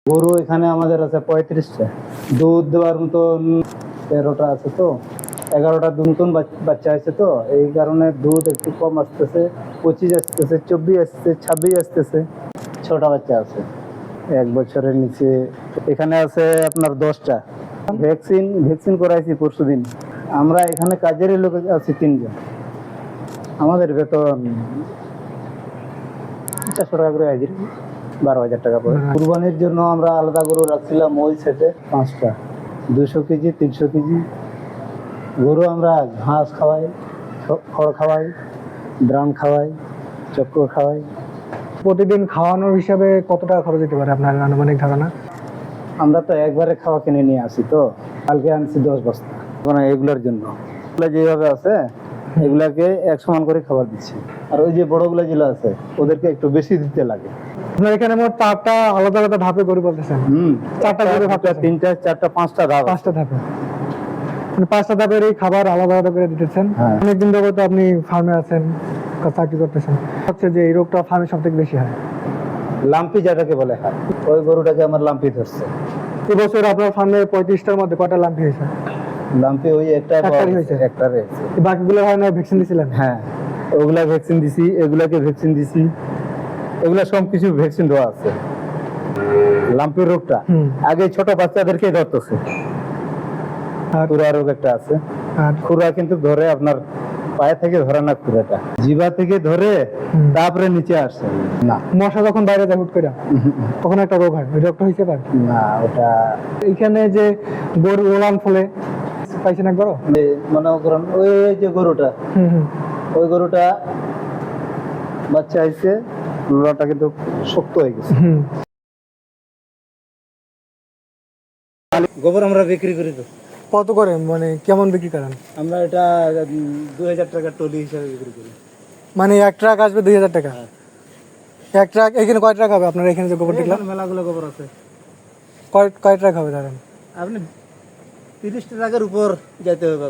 গরু এখানে আমাদের আছে 35টা, দুধ দেওয়ার মতন 13টা আছে, তো 11টা নতুন বাচ্চা আছে, তো এই কারণে দুধ একটু কম আসতেছে। 25 আসতেছে, 24 আসতেছে, 26 আসতেছে। 6টা বাচ্চা আছে 1 বছরের নিচে। এখানে আছে আপনার 10টা। ভ্যাকসিন ভ্যাকসিন করাইছি পরশুদিন। আমরা এখানে কাজের লোক আছি 3 জন। আমাদের বেতন 400 টাকা করে হাজির, 12,000 টাকা পড়ে। কুরবানির জন্য আমরা আলাদা গরু রাখছিলাম ওই সেটে 5টা, 200 কেজি, 300 কেজি গরু। আমরা ঘাস খাওয়াই, খড় খাওয়াই, ধান খাওয়াই, চক্কর খাওয়াই। প্রতিদিন খাওয়ানোর হিসাবে কত টাকা খরচ হতে পারে আপনার আনুমানিক ধারণা? আমরা তো একবারে খাওয়া কিনে নিয়ে আসি, তো কালকে আনছি 10 বস্তা মানে এগুলোর জন্য। এগুলো যেভাবে আছে এগুলাকে 1 সমান করে খাবার দিচ্ছি। আর ওই যে বড়গুলো যেগুলো আছে ওদেরকে একটু বেশি দিতে লাগে। আপনার এখানে মোট 4টা আলাদা আলাদা ধাপে গরু বলতেছেন? 4টা গরু ভাবতে 3টা 4টা 5টা ধাপ আছে। 5টা ধাপে, মানে 5টা ধাপের এই খাবার আলাদা আলাদা করে দিতেছেন। হ্যাঁ। অনেকদিন ধরে তো আপনি ফার্মে আছেন, চাকরি করতেছেন, হচ্ছে যে এই রোগটা ফার্মে সব থেকে বেশি হয়। লাম্পি যেটাকে বলে হয়, ওই গরুটাকে আমার লাম্পি ধরছে। এবছর আপনার ফার্মে 35টার মধ্যে কয়টা লাম্পি হয়েছে? লাম্পি ওই একটারই হয়েছে? একটারে। বাকিগুলো হয় না ভ্যাকসিন দিয়েছিলেন? হ্যাঁ, ওগুলা ভ্যাকসিন দিছি, এগুলাকে ভ্যাকসিন দিছি, এগুলা সব কিছু ভ্যাকসিন দেওয়া আছে। লাম্পির রোগটা আগে ছোট বাচ্চাদেরকে ধরতেছে। খুরা রোগ একটা আছে, খুরা কিন্তু ধরে আপনার পায়ে থেকে ধরে না, খুরাটা জিভা থেকে ধরে তারপরে নিচে আসে না। মশা যখন বাইরে যায় হুট করে তখন একটা রোগ হয়, ওই রোগটা হইতে পারে না। ওটা এইখানে যে গরু ওলান ফলে পাইছেন একবারও? মনে করেন ওই যে গরুটা, ওই গরুটা বাচ্চা আইছে, লোলাটা কিন্তু শক্ত হয়ে গেছে। গোবর আমরা বিক্রি করি। তো কত করে, মানে কেমন বিক্রি করেন? আমরা এটা 2000 টাকা টলি হিসাবে বিক্রি করি। মানে 1 ট্রাক আসবে 2000 টাকা? 1 ট্রাক এখানে কয় ট্রাক হবে আপনার এখানে যে গোবর দেখলাম? মেলাগুলো গোবর আছে। কয় ট্রাক হবে ধরেন? আপনি 30 টাকার উপর যাইতে হবে।